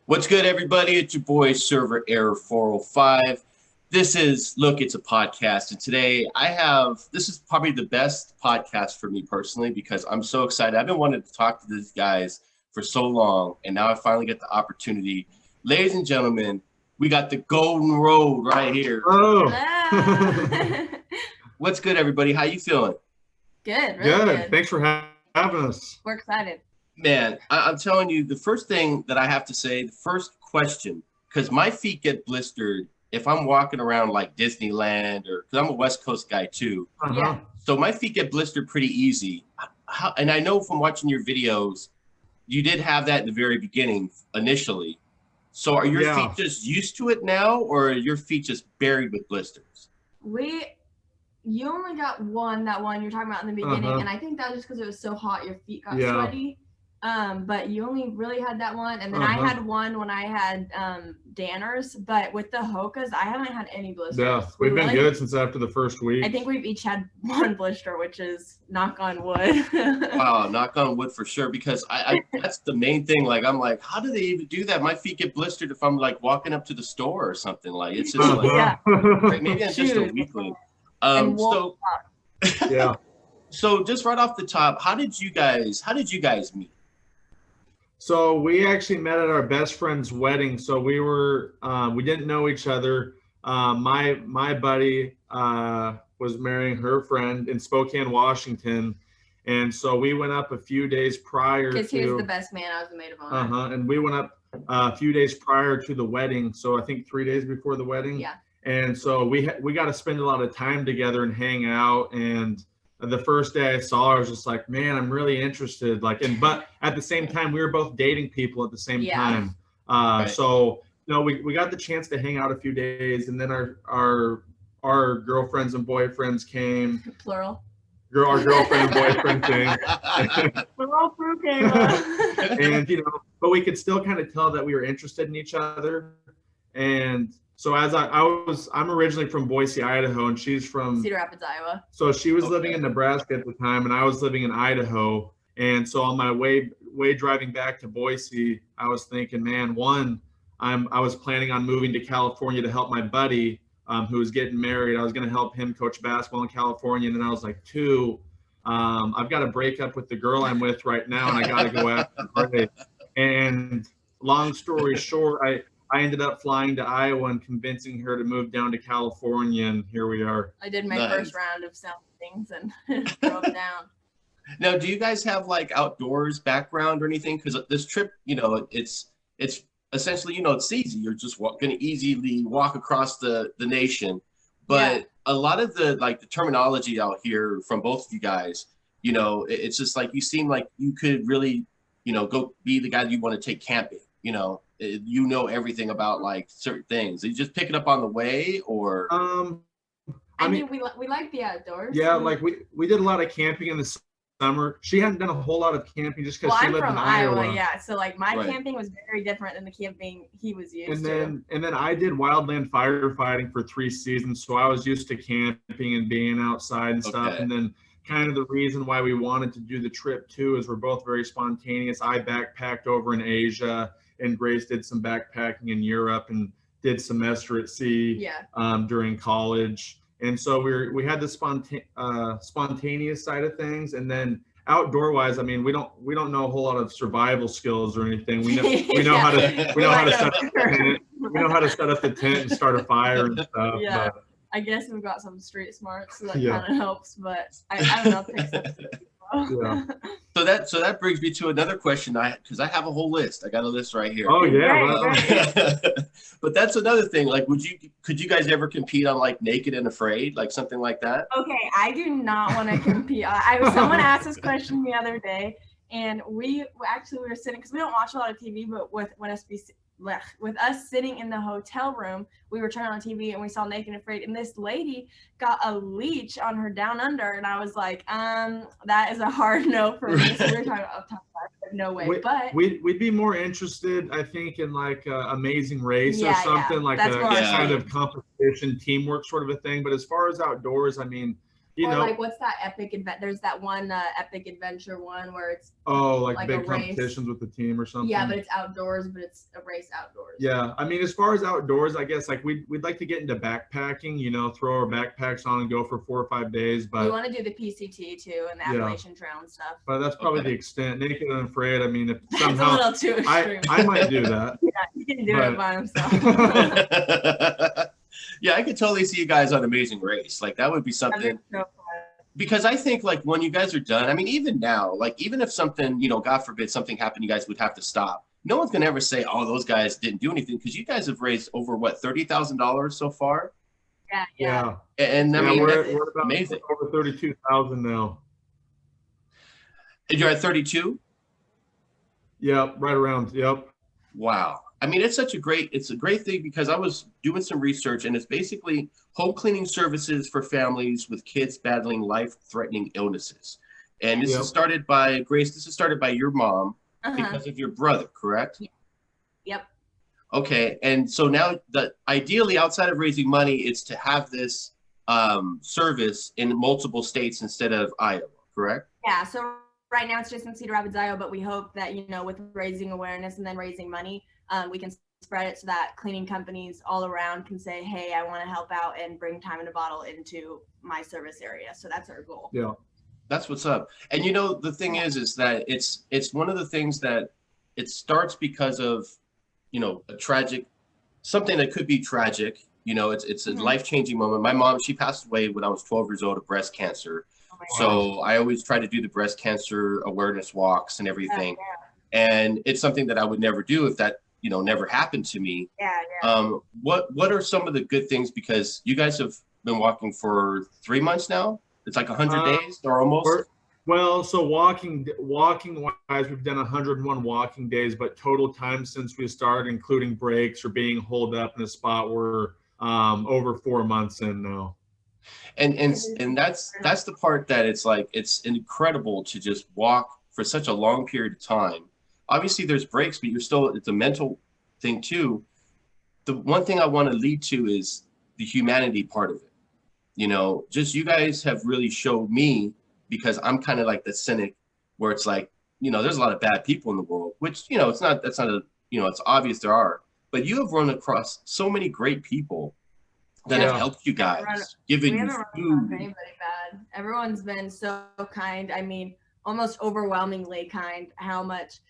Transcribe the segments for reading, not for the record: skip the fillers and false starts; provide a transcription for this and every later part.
What's good, everybody? It's your boy, Server Error 405. This is Look, It's a Podcast. And today this is probably the best podcast for me personally because I'm so excited. I've been wanting to talk to these guys for so long, and now I finally get the opportunity. Ladies and gentlemen, we got the Golden Road right here. Oh. What's good, everybody? How you feeling? Good, really good. Thanks for having us. We're excited. Man, I'm telling you, the first thing that I have to say, the first question, because my feet get blistered if I'm walking around like Disneyland or because I'm a West Coast guy too. Yeah. So my feet get blistered pretty easy. And I know from watching your videos, you did have that in the very beginning initially. So are your feet just used to it now, or are your feet just buried with blisters? You only got that one you're talking about in the beginning, and I think that was just because it was so hot, your feet got sweaty. But you only really had that one, and then I had one when I had Danners, but with the Hokas, I haven't had any blisters. Yeah, we've been good since after the first week. I think we've each had one blister, which is knock on wood. Wow, knock on wood for sure, because I that's the main thing. Like, I'm like, how do they even do that? My feet get blistered if I'm like walking up to the store or something. Like, it's just like, maybe I'm just a weakling. So just right off the top, how did you guys meet? So we actually met at our best friend's wedding. So we didn't know each other. My buddy was marrying her friend in Spokane, Washington. And so we went up a few days prior because he was the best man. I was the maid of honor. And we went up a few days prior to the wedding. So I think 3 days before the wedding. Yeah. And so we got to spend a lot of time together and hang out. And the first day I saw her, I was just like, man, I'm really interested. But at the same time, we were both dating people at the same time. So, we got the chance to hang out a few days, and then our girlfriends and boyfriends came. Plural. Our girlfriend and boyfriend came. We're all through came up. And, but we could still kind of tell that we were interested in each other. And so as I'm originally from Boise, Idaho, and she's from Cedar Rapids, Iowa. So she was living in Nebraska at the time, and I was living in Idaho. And so on my way driving back to Boise, I was thinking, man, I was planning on moving to California to help my buddy who was getting married. I was going to help him coach basketball in California. And then I was like, 2, I've got to break up with the girl I'm with right now, and I got to go after her. And long story short, I ended up flying to Iowa and convincing her to move down to California, and here we are. I did my first round of selling things and drove down. Now, do you guys have like outdoors background or anything? Because this trip, it's essentially, it's easy. You're just going to easily walk across the nation. But a lot of the terminology out here from both of you guys, it's just like you seem like you could really, go be the guy that you want to take camping, everything about like certain things. Are you just pick it up on the way, or? I mean, we like the outdoors. Yeah, like we did a lot of camping in the summer. She hadn't done a whole lot of camping just because she lived in Iowa. Yeah. So like my camping was very different than the camping he was used to. And then I did wildland firefighting for 3 seasons, so I was used to camping and being outside and stuff. And then kind of the reason why we wanted to do the trip too is we're both very spontaneous. I backpacked over in Asia, and Grace did some backpacking in Europe and did semester at sea during college. And so we had the spontaneous side of things, and then outdoor wise, I mean, we don't know a whole lot of survival skills or anything. We know how to set up the tent and start a fire and stuff. Yeah. But I guess we've got some street smarts, so that kind of helps. But I don't know. So that brings me to another question. Because I have a whole list. I got a list right here. Oh yeah. But that's another thing. Like, could you guys ever compete on like Naked and Afraid, like something like that? Okay, I do not want to compete. Someone asked this question the other day, and we were sitting because we don't watch a lot of TV, but with us sitting in the hotel room, we were turning on TV and we saw Naked and Afraid, and this lady got a leech on her down under, and I was like, that is a hard no for me. So we were talking about top 5, no way. But we'd be more interested, I think, in like Amazing Race or something like a kind of competition, teamwork sort of a thing. But as far as outdoors, I mean, you or know, like what's that epic event? There's that one epic adventure one where it's like like big a race. competitions with the team or something. Yeah, but it's outdoors, but it's a race outdoors. Yeah, I mean, as far as outdoors, I guess like we'd like to get into backpacking. You know, throw our backpacks on and go for 4 or 5 days. We But want to do the PCT too and the Yeah. Appalachian Trail and stuff. but that's probably Okay. the extent. Naked and Afraid. I mean, if That's a somehow little too extreme. I might do that. Yeah, he can do but- it by himself. Yeah, I could totally see you guys on Amazing Race. Like that would be That'd something. be so fun. Because I think like when you guys are done, I mean, even now, like even if something, God forbid something happened, you guys would have to stop. No one's gonna ever say, "Oh, those guys didn't do anything," because you guys have raised over what $30,000 so far, Yeah. Yeah, and I mean, we're about amazing. over 32,000 now. You're at 32. Yep, right around. Yep. Wow. I mean, it's a great thing because I was doing some research and it's basically home cleaning services for families with kids battling life-threatening illnesses. And this Yep. is started by Grace. This is started by your mom Uh-huh. because of your brother, correct? Yep. Okay. And so now ideally outside of raising money, it's to have this service in multiple states instead of Iowa, correct? Yeah. So right now it's just in Cedar Rapids, Iowa, but we hope that, with raising awareness and then raising money, we can spread it so that cleaning companies all around can say, hey, I want to help out and bring Time in a Bottle into my service area. So that's our goal. Yeah. That's what's up. And the thing is that it's one of the things that it starts because of, a tragic, something that could be tragic. It's a Mhm. life-changing moment. My mom, she passed away when I was 12 years old of breast cancer. Oh my So I always try to do the breast cancer awareness walks and everything. Yeah. And it's something that I would never do if that, never happened to me. Yeah. Yeah. What are some of the good things? Because you guys have been walking for 3 months now. It's like 100 days or almost. Well, so walking wise, we've done 101 walking days, but total time since we started, including breaks or being holed up in a spot, we're over 4 months in now. And that's the part that it's incredible to just walk for such a long period of time. Obviously there's breaks, but it's a mental thing too. The one thing I want to lead to is the humanity part of it. Just you guys have really showed me, because I'm kind of like the cynic where it's like, there's a lot of bad people in the world, which, it's obvious there are, but you have run across so many great people that have helped you guys, given We you haven't run across food. anybody bad. Everyone's been so kind. I mean, almost overwhelmingly kind. How much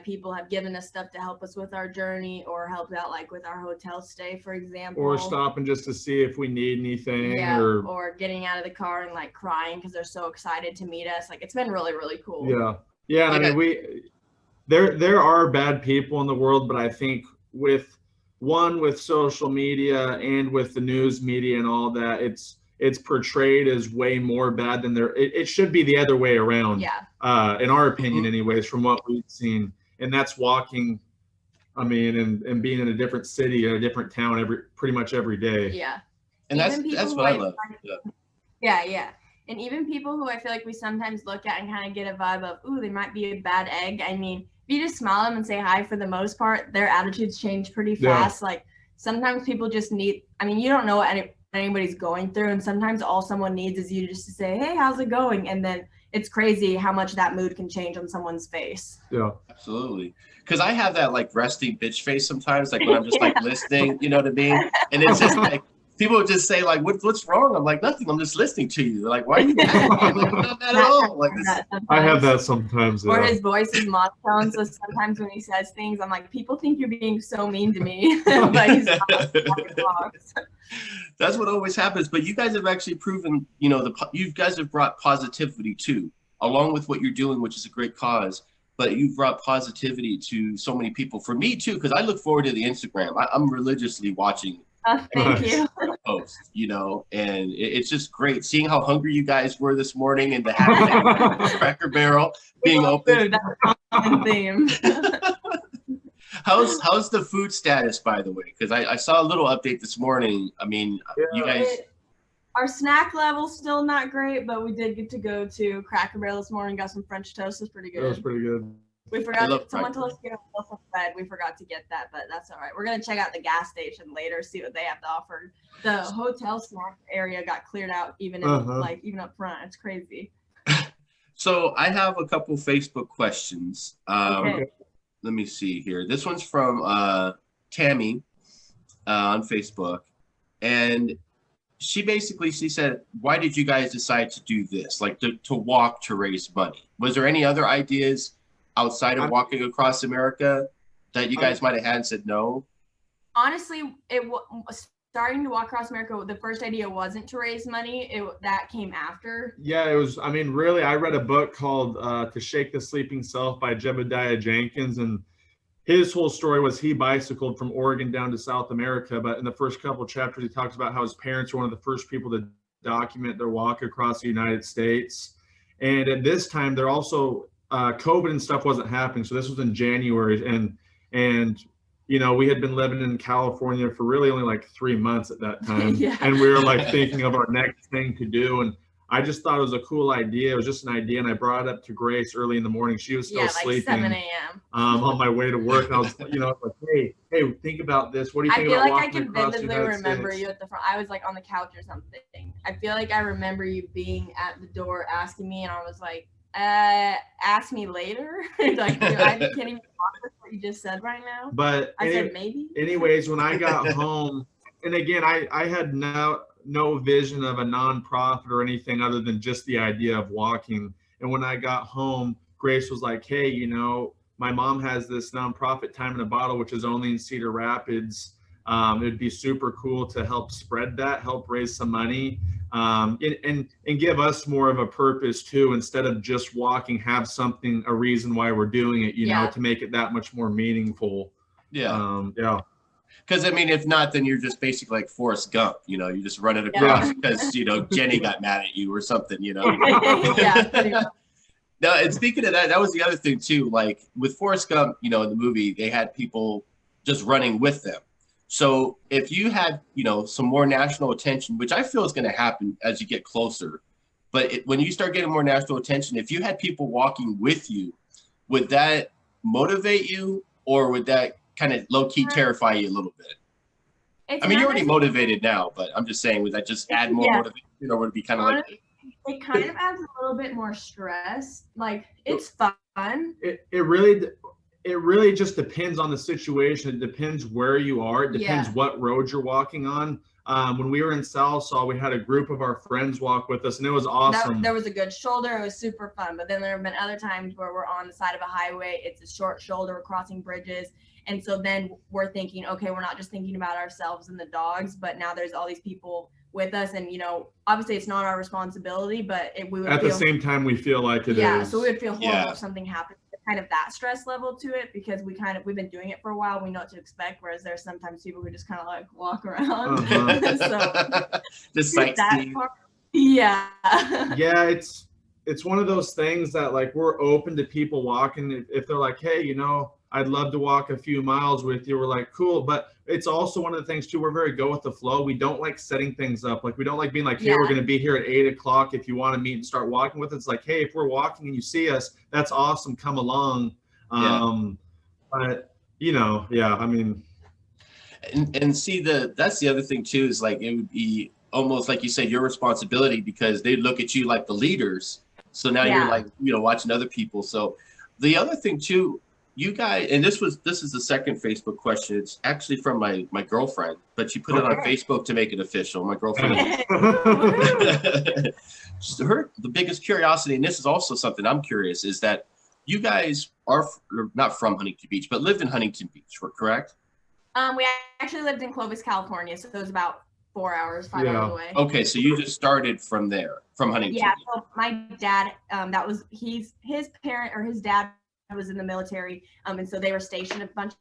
people have given us stuff to help us with our journey, or helped out with our hotel stay, for example. Or stopping just to see if we need anything. Yeah, or getting out of the car and crying because they're so excited to meet us. It's been really, really cool. Yeah. And I mean, there are bad people in the world, but I think with social media and with the news media and all that, it's portrayed as way more bad than it should be the other way around. Yeah. In our opinion, anyways, from what we've seen. And that's walking, I mean, and being in a different city, a different town pretty much every day. Yeah. And that's what I love. Yeah. And even people who I feel like we sometimes look at and kind of get a vibe of, ooh, they might be a bad egg. I mean, if you just smile at them and say hi, for the most part, their attitudes change pretty fast. Sometimes people just need, you don't know what anybody's going through, and sometimes all someone needs is you just to say, hey, how's it going? And then it's crazy how much that mood can change on someone's face. Yeah, absolutely. Because I have that resting bitch face sometimes, when I'm just listening, you know what I mean? And it's just people would just say what's wrong? I'm like, nothing, I'm just listening to you. They're like, why are you I'm like, not that at all. I have that sometimes. Or his voice is monotone, so sometimes when he says things, I'm like, people think you're being so mean to me. But he's not. That's what always happens. But you guys have actually proven, you guys have brought positivity too, along with what you're doing, which is a great cause. But you've brought positivity to so many people. For me too, because I look forward to the Instagram. I'm religiously watching thank you. post, and it's just great seeing how hungry you guys were this morning, and the Cracker Barrel being open. That's a common theme. How's the food status, by the way? Because I saw a little update this morning. I mean, you guys. Our snack level's still not great, but we did get to go to Cracker Barrel this morning. Got some French toast. It was pretty good. That was pretty good. We I forgot. love Someone fried told us to get a loaf of bread. We forgot to get that, but that's all right. We're gonna check out the gas station later, see what they have to offer. The hotel snack area got cleared out, even in, like even up front. It's crazy. So I have a couple Facebook questions. Okay. Let me see here. This one's from Tammy on Facebook, and she said, "Why did you guys decide to do this? Like to walk to raise money? Was there any other ideas outside of walking across America that you guys might have had and said no?" Honestly, starting to walk across America, the first idea wasn't to raise money. That came after. Yeah, it was. I mean, really, I read a book called "To Shake the Sleeping Self" by Jebediah Jenkins, and his whole story was he bicycled from Oregon down to South America. But in the first couple of chapters, he talks about how his parents were one of the first people to document their walk across the United States. And at this time, they're also COVID and stuff wasn't happening. So this was in January, and you know, we had been living in California for really only like 3 months at that time. Yeah. And we were like thinking of our next thing to do. And I just thought it was a cool idea. It was just an idea. And I brought it up to Grace early in the morning. She was still sleeping. 7 a.m. On my way to work. And I was, you know, like, hey, think about this. What do you think about walking across the United States? I feel like I can vividly remember you at the front. I was like on the couch or something. I feel like I remember you being at the door asking me, and I was like, ask me later. Like, I can't even process what you just said right now. But I said maybe. Anyways, when I got home, and again, I had no vision of a nonprofit or anything other than just the idea of walking. And when I got home, Grace was like, hey, you know, my mom has this nonprofit, Time in a Bottle, which is only in Cedar Rapids. It'd be super cool to help spread that, help raise some money, and give us more of a purpose too, instead of just walking, have something, a reason why we're doing it, you know, to make it that much more meaningful. Yeah. Yeah. Because I mean, if not, then you're just basically like Forrest Gump, you know, you just run it across because, you know, Jenny got mad at you or something, you know. Yeah. No, and speaking of that, that was the other thing too. Like with Forrest Gump, you know, in the movie, they had people just running with them. So if you had, you know, some more national attention, which I feel is going to happen as you get closer, but when you start getting more national attention, if you had people walking with you, would that motivate you, or would that kind of low key terrify you a little bit? I mean, you're already motivated now, but I'm just saying, would that just add more motivation, or would it be kind of like? It kind of adds a little bit more stress. Like, it's fun. It really just depends on the situation. It depends where you are. It depends what road you're walking on. When we were in Sallisaw, we had a group of our friends walk with us, and it was awesome. There was a good shoulder. It was super fun. But then there have been other times where we're on the side of a highway. It's a short shoulder. We're crossing bridges. And so then we're thinking, okay, we're not just thinking about ourselves and the dogs, but now there's all these people with us. And, you know, obviously it's not our responsibility, but we would at the same time, we feel like it is. Yeah, so we would feel horrible if something happened. Kind of that stress level to it, because we've been doing it for a while. We know what to expect, whereas there's sometimes people who just kind of like walk around. So just sightseeing. Yeah, it's one of those things that, like, we're open to people walking. If they're like, hey, you know, I'd love to walk a few miles with you, we're like, cool. But it's also one of the things too, we're very go with the flow. We don't like setting things up. Like, we don't like being like, hey, we're going to be here at 8 o'clock. If you want to meet and start walking with us, it's like, hey, if we're walking and you see us, that's awesome. Come along. But you know, I mean, and see, that's the other thing too, is like, it would be almost like you say, your responsibility, because they look at you like the leaders. So now you're like, you know, watching other people. So the other thing too, you guys, and this is the second Facebook question. It's actually from my girlfriend, but she put it on Facebook to make it official. My girlfriend. The biggest curiosity, and this is also something I'm curious, is that you guys are not from Huntington Beach, but lived in Huntington Beach, correct? We actually lived in Clovis, California, so it was about 5 hours away. Okay, so you just started from there, from Huntington. Yeah, so my dad, his parent or his dad was in the military, and so they were stationed at a bunch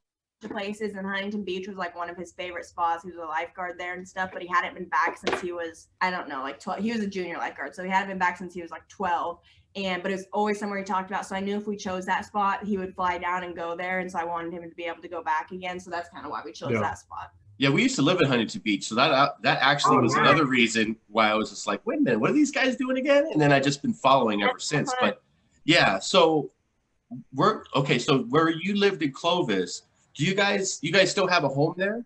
of places, and Huntington Beach was like one of his favorite spots. He was a lifeguard there and stuff, but he hadn't been back since he was, I don't know, like 12. He was a junior lifeguard, so he hadn't been back since he was like 12. But it was always somewhere he talked about. So I knew if we chose that spot, he would fly down and go there. And so I wanted him to be able to go back again. So that's kind of why we chose that spot. Yeah, we used to live in Huntington Beach. So that actually was another reason why I was just like, wait a minute, what are these guys doing again? And then I just been following ever since. But yeah, so So where you lived in Clovis, do you guys still have a home there?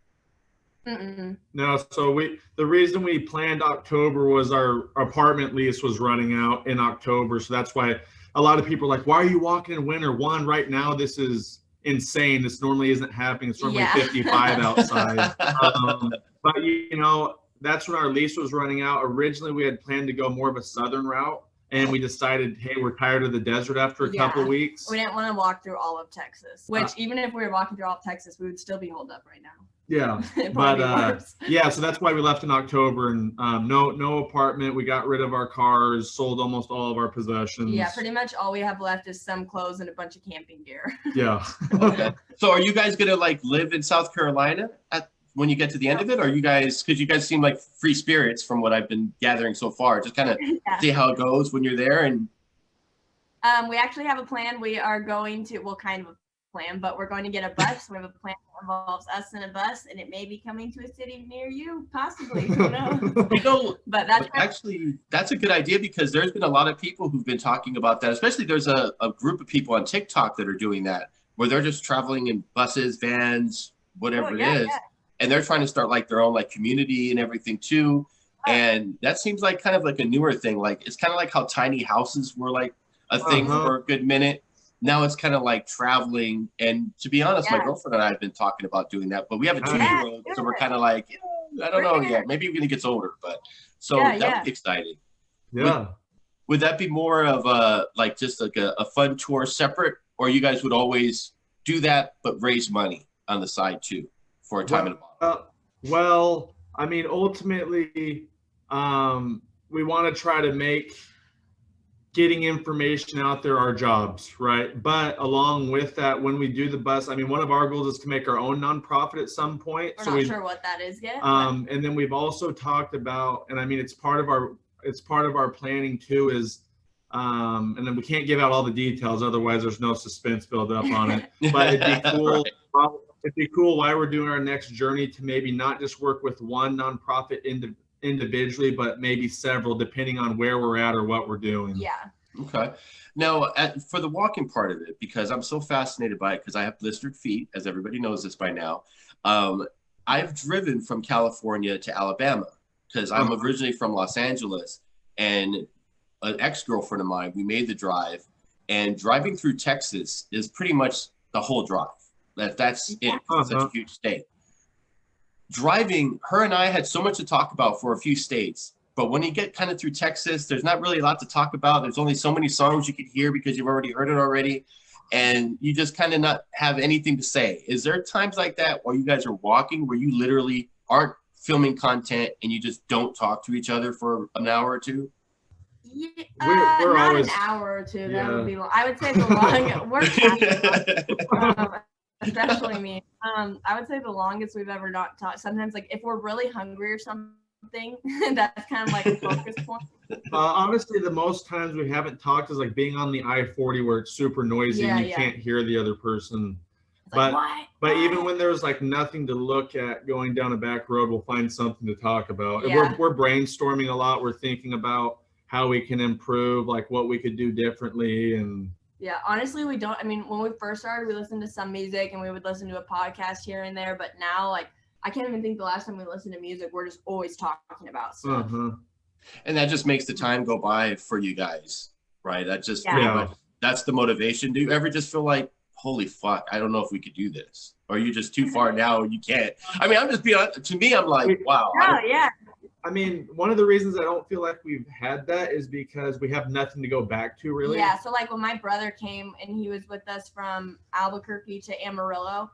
Mm-mm. No, so the reason we planned October was our apartment lease was running out in October. So that's why a lot of people are like, why are you walking in winter? One, right now, this is insane. This normally isn't happening. It's normally 55 outside. But that's when our lease was running out. Originally, we had planned to go more of a southern route. And we decided, hey, we're tired of the desert after a couple weeks. We didn't want to walk through all of Texas, which even if we were walking through all of Texas, we would still be holed up right now. Yeah, but so that's why we left in October, and no apartment. We got rid of our cars, sold almost all of our possessions. Yeah, pretty much all we have left is some clothes and a bunch of camping gear. Yeah. Okay. So are you guys gonna like live in South Carolina when you get to the end of it? Or you guys, because you guys seem like free spirits from what I've been gathering so far, just kind of see how it goes when you're there. And we actually have a plan. We are going to, kind of a plan, but we're going to get a bus. We have a plan that involves us in a bus, and it may be coming to a city near you, possibly. Who knows? But that's a good idea, because there's been a lot of people who've been talking about that. Especially there's a group of people on TikTok that are doing that, where they're just traveling in buses, vans, whatever it is. Yeah. And they're trying to start like their own like community and everything too. And that seems like kind of like a newer thing. Like it's kind of like how tiny houses were like a thing for a good minute. Now it's kind of like traveling. And to be honest, my girlfriend and I have been talking about doing that, but we have a 2-year-old, so we're kind of like, I don't know yet. Maybe when he gets older, but that would be exciting. Yeah. Would that be more of a like just like a fun tour separate, or you guys would always do that but raise money on the side too for a time and a bottle? Well, I mean, ultimately, we want to try to make getting information out there our jobs, right? But along with that, when we do the bus, I mean, one of our goals is to make our own nonprofit at some point. We're not sure what that is yet. And then we've also talked about, and I mean, it's part of our planning too, is and then we can't give out all the details, otherwise there's no suspense build up on it. But it'd be cool. It'd be cool while we're doing our next journey to maybe not just work with one nonprofit individually, but maybe several, depending on where we're at or what we're doing. Yeah. Okay. Now, for the walking part of it, because I'm so fascinated by it, because I have blistered feet, as everybody knows this by now. I've driven from California to Alabama because I'm originally from Los Angeles, and an ex-girlfriend of mine, we made the drive, and driving through Texas is pretty much the whole drive. That's it. It's such a huge state. Driving, her and I had so much to talk about for a few states, but when you get kind of through Texas, there's not really a lot to talk about. There's only so many songs you could hear because you've already heard it already, and you just kind of not have anything to say. Is there times like that while you guys are walking where you literally aren't filming content and you just don't talk to each other for an hour or two? Yeah, we're not always, an hour or two. That would be long. I would say the longest. Especially me. I would say the longest we've ever not talked. Sometimes, like if we're really hungry or something, that's kind of like a focus point. Honestly, the most times we haven't talked is like being on the I-40 where it's super noisy and you can't hear the other person. But even when there's like nothing to look at going down a back road, we'll find something to talk about. Yeah. And we're brainstorming a lot. We're thinking about how we can improve, like what we could do differently. And yeah, honestly, we don't. I mean, when we first started, we listened to some music and we would listen to a podcast here and there. But now, like, I can't even think the last time we listened to music. We're just always talking about stuff. And that just makes the time go by for you guys, right? That just that's the motivation. Do you ever just feel like, holy fuck, I don't know if we could do this? Or are you just too far now and you can't? I mean, I'm just being honest. To me, I'm like, wow. I mean, one of the reasons I don't feel like we've had that is because we have nothing to go back to, really. Yeah, so like when my brother came and he was with us from Albuquerque to Amarillo,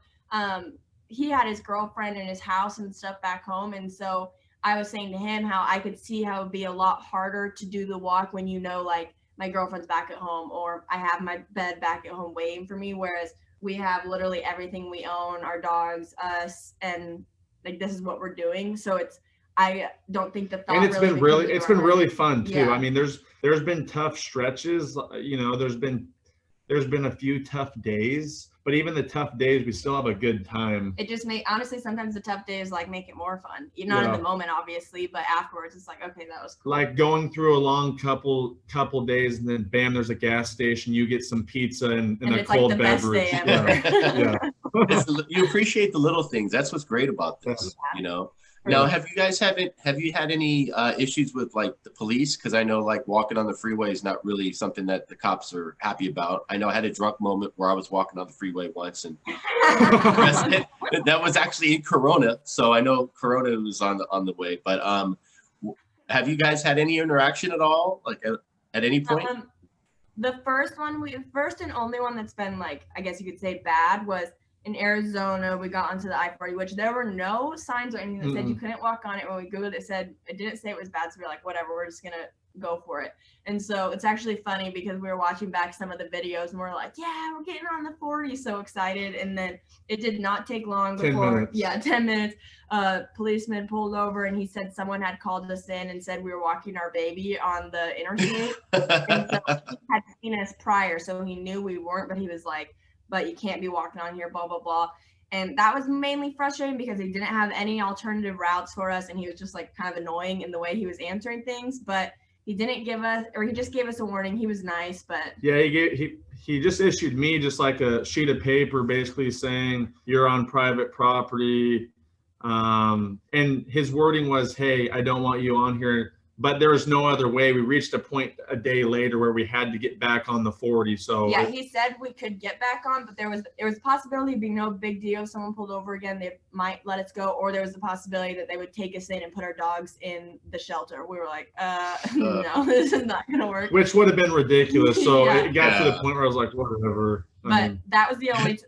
he had his girlfriend and his house and stuff back home. And so I was saying to him how I could see how it would be a lot harder to do the walk when like my girlfriend's back at home or I have my bed back at home waiting for me, whereas we have literally everything we own, our dogs, us, and like this is what we're doing. So I don't think the thought. And it's been really fun too. Yeah. I mean, there's been tough stretches. You know, there's been there's been a few tough days, but even the tough days, we still have a good time. It just honestly, sometimes the tough days like make it more fun. You're not in the moment, obviously, but afterwards it's like, okay, that was cool. Like going through a long couple days, and then bam, there's a gas station. You get some pizza and a it's cold like the beverage. best day ever. Yeah. You appreciate the little things. That's what's great about this, you know. Now, have you had any issues with like the police? Because I know like walking on the freeway is not really something that the cops are happy about. I know I had a drunk moment where I was walking on the freeway once, and that was actually in Corona. So I know Corona was on the way. But have you guys had any interaction at all, like at any point? The first and only one that's been like, I guess you could say bad, was in Arizona. We got onto the I-40, which there were no signs or anything that said you couldn't walk on it. When we Googled it, it didn't say it was bad. So we were like, whatever, we're just gonna go for it. And so it's actually funny because we were watching back some of the videos and we're like, yeah, we're getting on the 40, so excited. And then it did not take long before 10 minutes, policeman pulled over and he said someone had called us in and said we were walking our baby on the interstate. And so he had seen us prior, so he knew we weren't, but he was like, but you can't be walking on here, blah, blah, blah. And that was mainly frustrating because he didn't have any alternative routes for us. And he was just like kind of annoying in the way he was answering things, but he didn't give us, or he just gave us a warning. He was nice, but. Yeah, he just issued me just like a sheet of paper basically saying you're on private property. And his wording was, hey, I don't want you on here. But there was no other way. We reached a point a day later where we had to get back on the 40. So yeah, he said we could get back on, but there was a possibility of being no big deal. If someone pulled over again, they might let us go, or there was a possibility that they would take us in and put our dogs in the shelter. We were like, no, this is not gonna work. Which would have been ridiculous. So it got to the point where I was like, whatever. But that was the only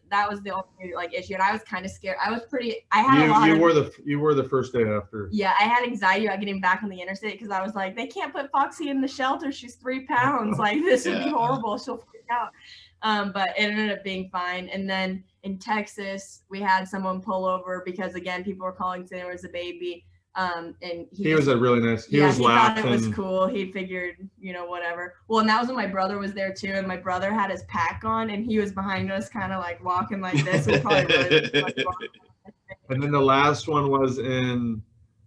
like issue, and I was kind of scared. I had a lot. You were the first day after. Yeah, I had anxiety about getting back on the interstate because I was like, they can't put Foxy in the shelter. She's 3 pounds. Like this would be horrible. She'll freak out. But it ended up being fine. And then in Texas, we had someone pull over because again, people were calling saying there was a baby. And he was a really nice. He was laughing. Thought it was cool. He figured, whatever. Well, and that was when my brother was there too, and my brother had his pack on, and he was behind us, kind of like walking like this. We probably and then the last one was in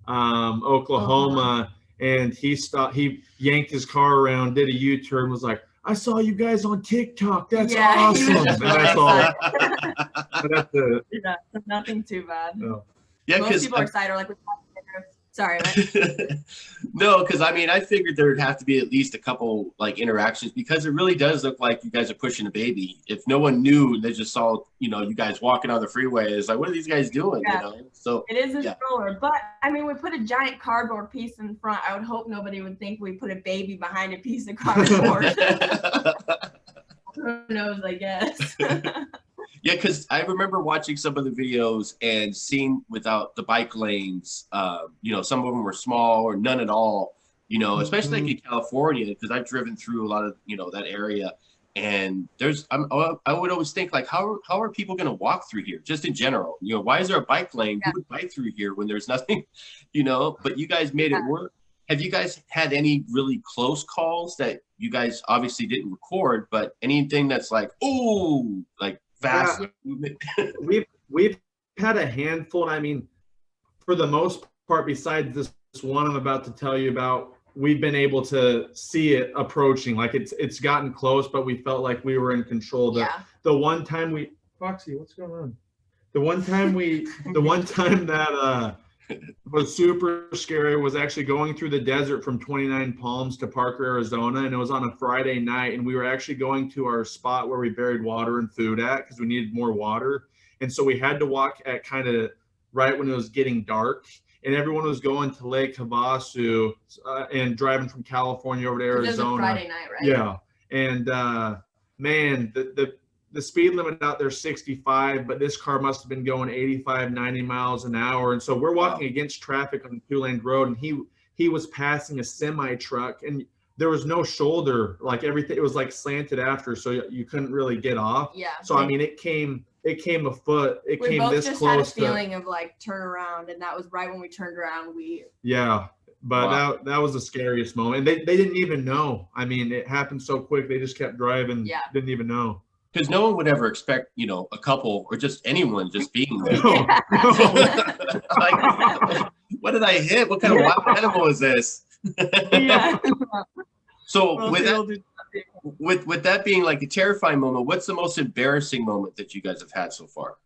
Oklahoma, and he stopped. He yanked his car around, did a U-turn, was like, "I saw you guys on TikTok. That's awesome." And that's all. That's it. Yeah, nothing too bad. No. Yeah, most people are excited. Like, sorry. No, because I mean, I figured there'd have to be at least a couple like interactions because it really does look like you guys are pushing a baby. If no one knew, they just saw you guys walking on the freeway. It's like, what are these guys doing? Yeah. So it is a stroller, but I mean, we put a giant cardboard piece in front. I would hope nobody would think we put a baby behind a piece of cardboard. Who knows? I guess. Yeah, because I remember watching some of the videos and seeing without the bike lanes, some of them were small or none at all, especially like in California, because I've driven through a lot of, that area. And I would always think like, how are people going to walk through here just in general? Why is there a bike lane? Who would bike through here when there's nothing, but you guys made it work. Have you guys had any really close calls that you guys obviously didn't record, but anything that's like, oh, like, fast movement? we've had a handful, and I mean, for the most part, besides this one I'm about to tell you about, we've been able to see it approaching. Like it's gotten close, but we felt like we were in control. The one time Foxy, what's going on? The one time that was super scary was actually going through the desert from 29 Palms to Parker, Arizona, and it was on a Friday night, and we were actually going to our spot where we buried water and food at because we needed more water, and so we had to walk at kind of right when it was getting dark, and everyone was going to Lake Havasu and driving from California over to Arizona. It was a Friday night, right? Yeah, and man, the speed limit out there is 65, but this car must have been going 85, 90 miles an hour. And so we're walking against traffic on the 2-lane road, and he was passing a semi truck, and there was no shoulder, like everything, it was like slanted after, so you couldn't really get off. Yeah. So I mean, it came a foot. We both this just close had a feeling of like turn around, and that was right when we turned around. Yeah. But Wow. that was the scariest moment. And they didn't even know. I mean, it happened so quick. They just kept driving. Yeah. Didn't even know. Because no one would ever expect, a couple or just anyone just being there. No, no. Like, what did I hit? What kind of wild animal is this? Yeah. So Well, with they'll that, do- with that being like a terrifying moment, what's the most embarrassing moment that you guys have had so far?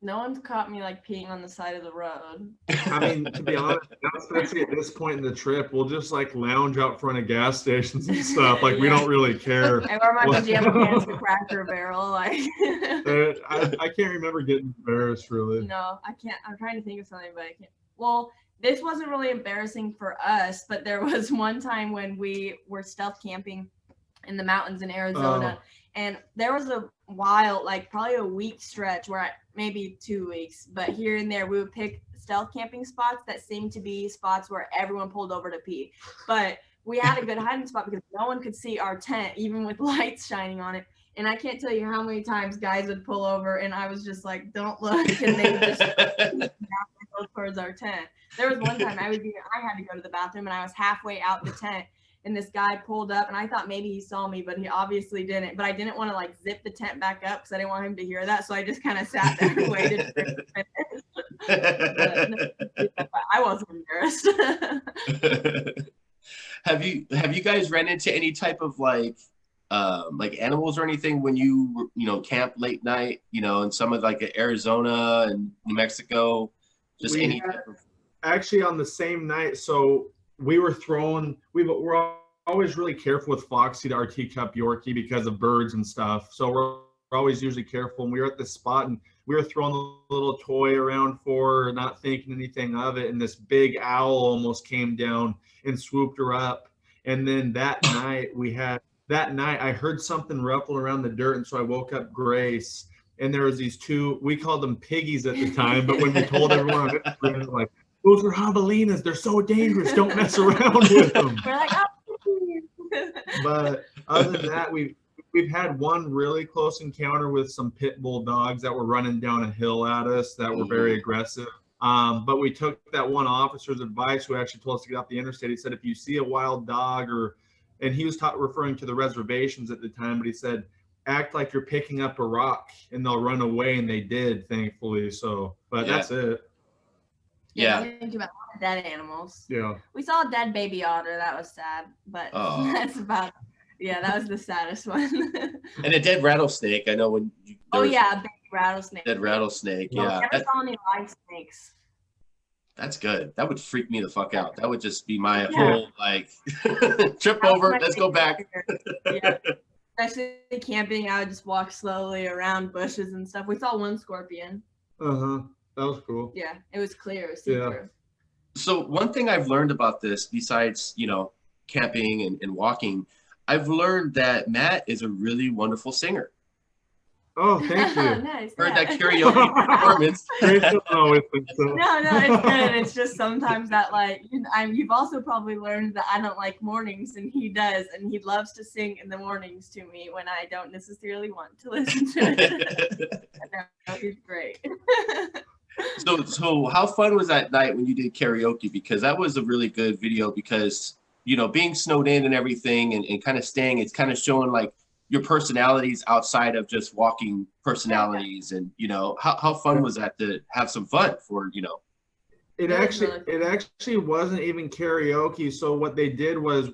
No one's caught me like peeing on the side of the road. I mean, to be honest, especially at this point in the trip, we'll just like lounge out front of gas stations and stuff. Like we Yeah. don't really care. I wear my What- pajama pants to Cracker Barrel. Like, I can't remember getting embarrassed really. no, I can't. I'm trying to think of something, but I can't. Well, this wasn't really embarrassing for us, but there was one time when we were stealth camping in the mountains in Arizona, and there was a while, like probably a week stretch where maybe 2 weeks, but here and there we would pick stealth camping spots that seemed to be spots where everyone pulled over to pee. But we had a good hiding spot because no one could see our tent, even with lights shining on it. And I can't tell you how many times guys would pull over and I was just like, don't look, and they would just go towards our tent. There was one time I had to go to the bathroom and I was halfway out the tent and this guy pulled up and I thought maybe he saw me, but he obviously didn't. But I didn't want to like zip the tent back up because I didn't want him to hear that. So I just kind of sat there and waited for him to finish. But I wasn't embarrassed. Have you guys ran into any type of like animals or anything when you camp late night, in some of like Arizona and New Mexico? Just We any had- type of Actually, on the same night, so we're always really careful with Foxy, our teacup Yorkie, because of birds and stuff. So we're always usually careful. And we were at this spot and we were throwing a little toy around for her, not thinking anything of it. And this big owl almost came down and swooped her up. And then that night I heard something ruffle around the dirt. And so I woke up Grace. And there was these two, we called them piggies at the time, but when we told everyone on Instagram, like, those are javelinas. They're so dangerous. Don't mess around with them. We're like, oh. But other than that, we've had one really close encounter with some pit bull dogs that were running down a hill at us that were very aggressive. But we took that one officer's advice who actually told us to get off the interstate. He said, if you see a wild dog and he was referring to the reservations at the time, but he said, act like you're picking up a rock and they'll run away. And they did, thankfully. So, but Yeah. that's it. Yeah. Think about dead animals. Yeah. We saw a dead baby otter. That was sad, but Oh. that's about. Yeah, that was the saddest one. And a dead rattlesnake. I know when there Oh was yeah, a baby rattlesnake. dead rattlesnake. Yeah. Yeah, Never saw any live snakes. that's good. That would freak me the fuck out. That would just be my Yeah. whole like trip over. Let's go back. Yeah. Especially camping, I would just walk slowly around bushes and stuff. We saw one scorpion. Uh-huh. That was cool. Yeah, it was clear. It was Yeah. see-through. So one thing I've learned about this, besides camping and walking, I've learned that Matt is a really wonderful singer. Oh, thank you. Nice. Heard yeah. that karaoke performance. Grace doesn't always think so. No, it's good. It's just sometimes that you've also probably learned that I don't like mornings and he does, and he loves to sing in the mornings to me when I don't necessarily want to listen to it. No, he's great. So how fun was that night when you did karaoke? Because that was a really good video because, being snowed in and everything and kind of staying, it's kind of showing like your personalities outside of just walking personalities. And, how fun was that to have some fun for, It actually wasn't even karaoke. So what they did was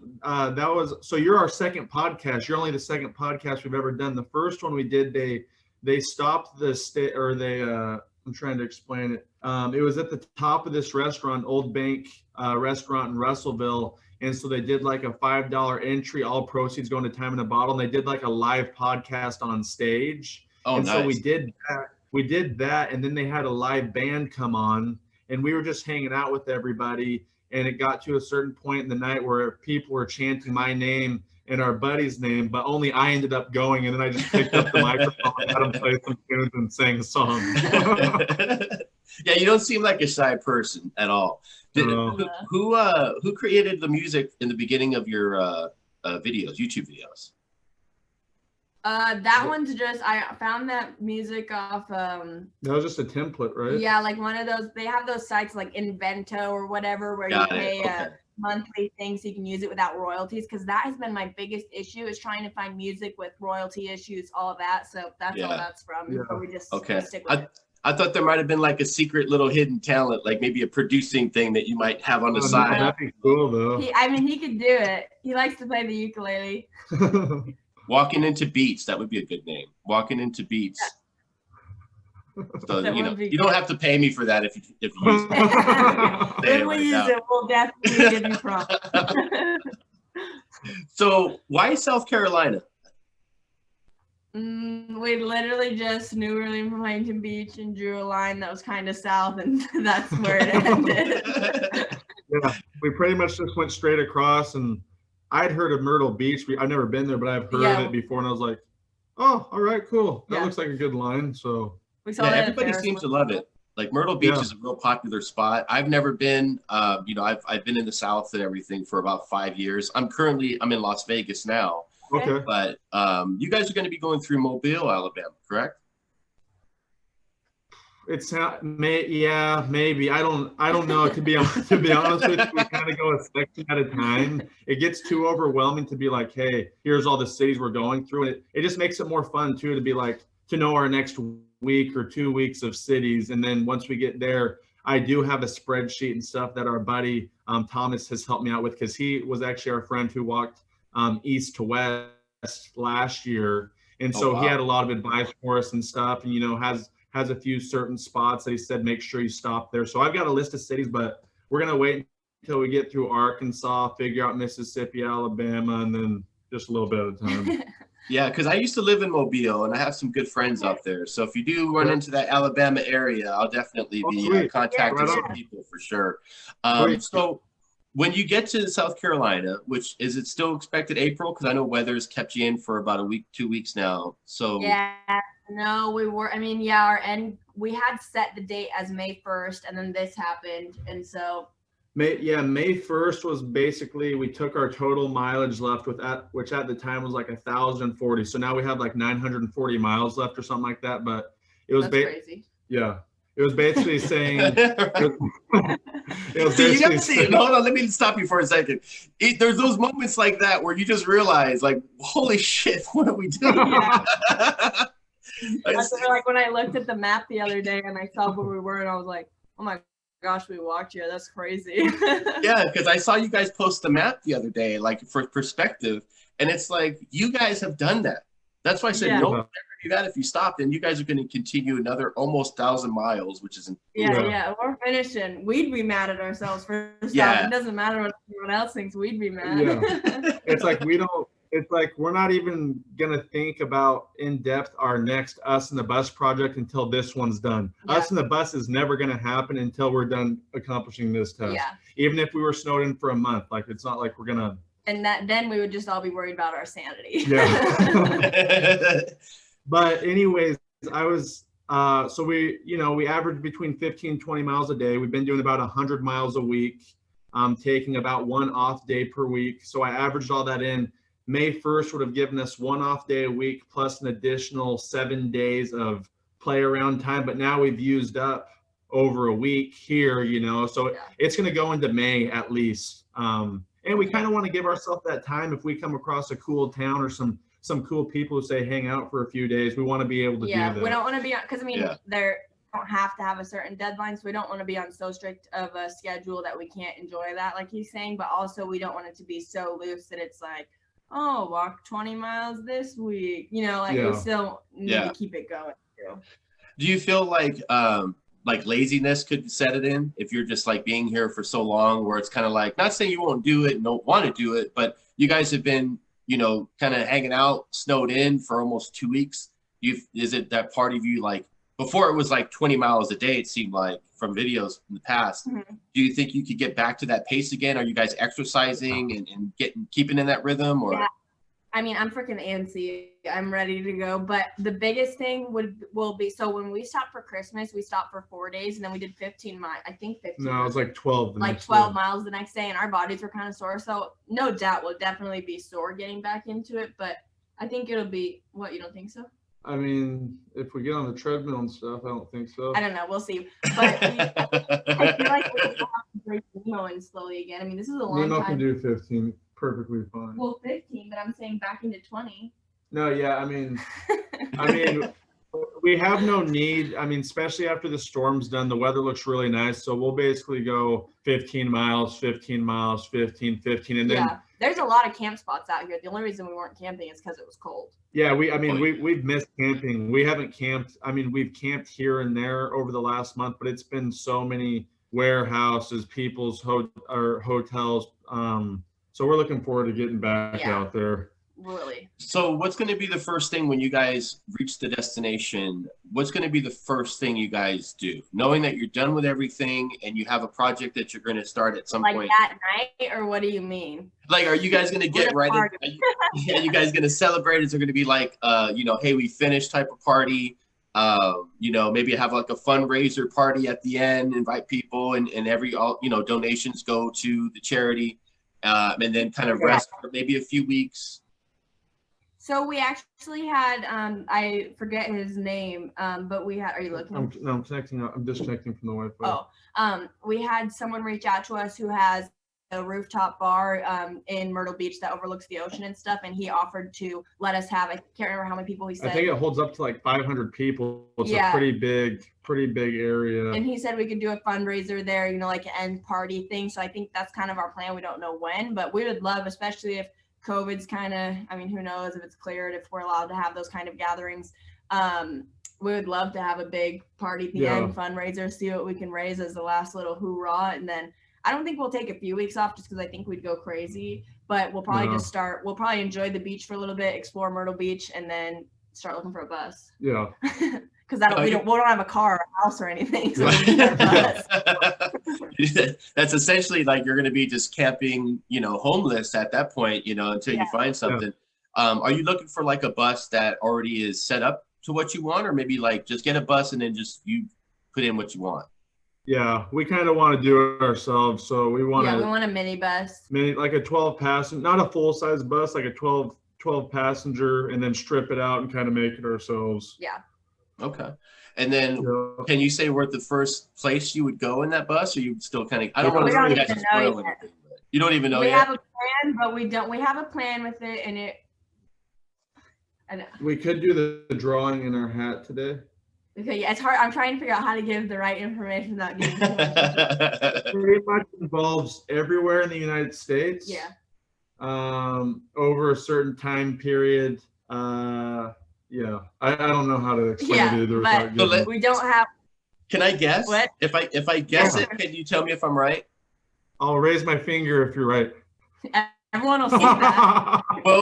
so you're our second podcast. You're only the second podcast we've ever done. The first one we did, they stopped the I'm trying to explain it. It was at the top of this restaurant, Old Bank restaurant in Russellville. And so they did like a $5 entry, all proceeds going to Time in a Bottle. And they did like a live podcast on stage. Oh, and nice. so we did that. And then they had a live band come on and we were just hanging out with everybody. And it got to a certain point in the night where people were chanting my name and our buddy's name, but only I ended up going. And then I just picked up the microphone and had him play some tunes and sing a song. Yeah, you don't seem like a shy person at all. Who created the music in the beginning of your videos, YouTube videos? That one's just I found that music off That was just a template, right? yeah, like one of those, they have those sites like Invento or whatever where Got you it. pay Okay. a monthly thing so you can use it without royalties, because that has been my biggest issue is trying to find music with royalty issues, all of that. So that's all Yeah. that's from. Yeah. So we just Okay. stick with it. I thought there might have been like a secret little hidden talent, like maybe a producing thing that you might have on the Oh, no, side. that'd be cool though. I mean, he could do it. He likes to play the ukulele. Walking into Beats, that would be a good name. Walking into Beats. So That you know, would be you don't good. have to pay me for that if you use it. Say it When we right use now. it, we'll definitely give you props. So why South Carolina? We literally just knew we were leaving from Huntington Beach and drew a line that was kind of south, and that's where it ended. Yeah, we pretty much just went straight across, and I'd heard of Myrtle Beach. I've never been there, but I've heard Yeah. of it before, and I was like, oh, all right, cool. That Yeah. looks like a good line. So We saw Yeah, that at everybody Ferris seems to wheel. love it. Like Myrtle Beach Yeah. is a real popular spot. I've never been. You know, I've been in the South and everything for about 5 years. I'm in Las Vegas now, Okay. okay. but you guys are going to be going through Mobile, Alabama, correct? It's yeah, maybe. I don't know. To be honest with you, we kind of go a section at a time. It gets too overwhelming to be like, hey, here's all the cities we're going through. It just makes it more fun too to be like to know our next week or 2 weeks of cities. And then once we get there, I do have a spreadsheet and stuff that our buddy Thomas has helped me out with, because he was actually our friend who walked east to west last year. And Oh, so wow. he had a lot of advice for us and stuff, and has a few certain spots that he said make sure you stop there. So I've got a list of cities, but we're gonna wait until we get through Arkansas, figure out Mississippi, Alabama, and then just a little bit at a time. Yeah, because I used to live in Mobile and I have some good friends up there. So if you do run into that Alabama area, I'll definitely Oh, be sweet. contacting Yeah, right some on. people for sure. Sweet. So when you get to South Carolina, which is it still expected April? Because I know weather's kept you in for about a week, 2 weeks now. So Yeah, no, we were. I mean, yeah, we had set the date as May 1st, and then this happened, and so May 1st was basically, we took our total mileage left which at the time was like 1,040. So now we have like 940 miles left or something like that. But it was that's crazy. yeah, it was basically saying. It was See, you basically gotta see. Hold on, let me stop you for a second. There's those moments like that where you just realize, like, holy shit, what are we doing? Yeah. I That's see- like when I looked at the map the other day and I saw where we were, and I was like, oh my gosh, we walked here. That's crazy. Yeah, because I saw you guys post the map the other day, like for perspective, and it's like you guys have done that. That's why I said Yeah. no, never do that. If you stopped, and you guys are going to continue another almost 1,000 miles, which is Yeah, we're finishing. We'd be mad at ourselves for stopping. Yeah. It doesn't matter what everyone else thinks. We'd be mad. Yeah. It's like we're not even gonna think about in depth our next Us and the Bus project until this one's done. Yeah. Us and the Bus is never gonna happen until we're done accomplishing this task. Yeah. Even if we were snowed in for a month, like it's not like we're gonna. And then we would just all be worried about our sanity. Yeah. But anyways, I was so we average between 15 and 20 miles a day. We've been doing about 100 miles a week, taking about one off day per week. So I averaged all that in. May 1st would have given us one off day a week plus an additional 7 days of play around time. But now we've used up over a week here, so Yeah. it's going to go into May at least. And we kind of want to give ourselves that time if we come across a cool town or some cool people who say hang out for a few days. We want to be able to Yeah, do that. we don't want to be on, because I mean, Yeah. they don't have to have a certain deadline, so we don't want to be on so strict of a schedule that we can't enjoy that, like he's saying. But also, we don't want it to be so loose that it's like, oh, walk 20 miles this week. Like Yeah. we still need Yeah. to keep it going too. Do you feel like laziness could set it in if you're just like being here for so long, where it's kind of like, not saying you won't do it and don't want to do it, but you guys have been, kind of hanging out, snowed in for almost 2 weeks. Is it that part of you, like before it was like 20 miles a day, it seemed like from videos in the past. Mhm. Do you think you could get back to that pace again? Are you guys exercising and keeping in that rhythm? Or Yeah. I mean, I'm freaking antsy. I'm ready to go. But the biggest thing will be, so when we stopped for Christmas, we stopped for 4 days, and then we did 15 miles. I think 15. No, it was like 12. the like next 12 day. miles the next day, and our bodies were kind of sore. So no doubt we'll definitely be sore getting back into it. But I think it'll be what, you don't think so? I mean, if we get on the treadmill and stuff, I don't think so. I don't know. We'll see. But I feel like we'll have to break Nemo in slowly again. I mean, this is a long Nemo time. can do 15 perfectly fine. Well, 15, but I'm saying back into 20. No, yeah, I mean, we have no need. I mean, especially after the storm's done, the weather looks really nice. So we'll basically go 15 miles, 15 miles, 15, 15. And then, yeah, there's a lot of camp spots out here. The only reason we weren't camping is because it was cold. yeah, we've missed camping. We haven't camped. I mean, we've camped here and there over the last month, but it's been so many warehouses, people's hotels. So we're looking forward to getting back out there. Really. So what's going to be the first thing when you guys reach the destination? What's going to be the first thing you guys do? Knowing that you're done with everything and you have a project that you're going to start at some like point. That night, or what do you mean? Like, are you guys going to get right in? Are you guys going to celebrate? Is there going to be like, hey, we finished type of party? Maybe have like a fundraiser party at the end, invite people, and donations go to the charity, and then kind of rest for maybe a few weeks. So we actually had, I forget his name, but we had, are you looking? I'm connecting. I'm disconnecting from the Wi-Fi. Oh, we had someone reach out to us who has a rooftop bar in Myrtle Beach that overlooks the ocean and stuff, and he offered to let us have, I can't remember how many people he said. I think it holds up to like 500 people. It's a pretty big area. And he said we could do a fundraiser there, like an end party thing. So I think that's kind of our plan. We don't know when, but we would love, especially if COVID's kind of, I mean, who knows if it's cleared, if we're allowed to have those kind of gatherings. We would love to have a big party at the end, fundraiser, see what we can raise as the last little hoorah. And then I don't think we'll take a few weeks off just because I think we'd go crazy, but we'll probably we'll probably enjoy the beach for a little bit, explore Myrtle Beach, and then start looking for a bus. Yeah. Because we don't have a car or a house or anything. So that's essentially like you're going to be just camping, homeless at that point, until you find something. Are you looking for like a bus that already is set up to what you want, or maybe like just get a bus and then just you put in what you want? Yeah, we kind of want to do it ourselves. So we want we want a mini bus. Like a 12 passenger, not a full size bus, like a 12 passenger, and then strip it out and kind of make it ourselves. Yeah. Okay. And then can you say where the first place you would go in that bus, or you still kind of, I don't want to you guys to spoil anything. You don't even know yet? We have a plan, but we don't. We have a plan with it, and it. I know. We could do the drawing in our hat today. Okay, yeah, it's hard. I'm trying to figure out how to give the right information without giving too much. It pretty much involves everywhere in the United States. Yeah. Over a certain time period. Yeah, I don't know how to explain it either. But we don't have. Can I guess? What? If I guess it, can you tell me if I'm right? I'll raise my finger if you're right. Everyone will see that. Well,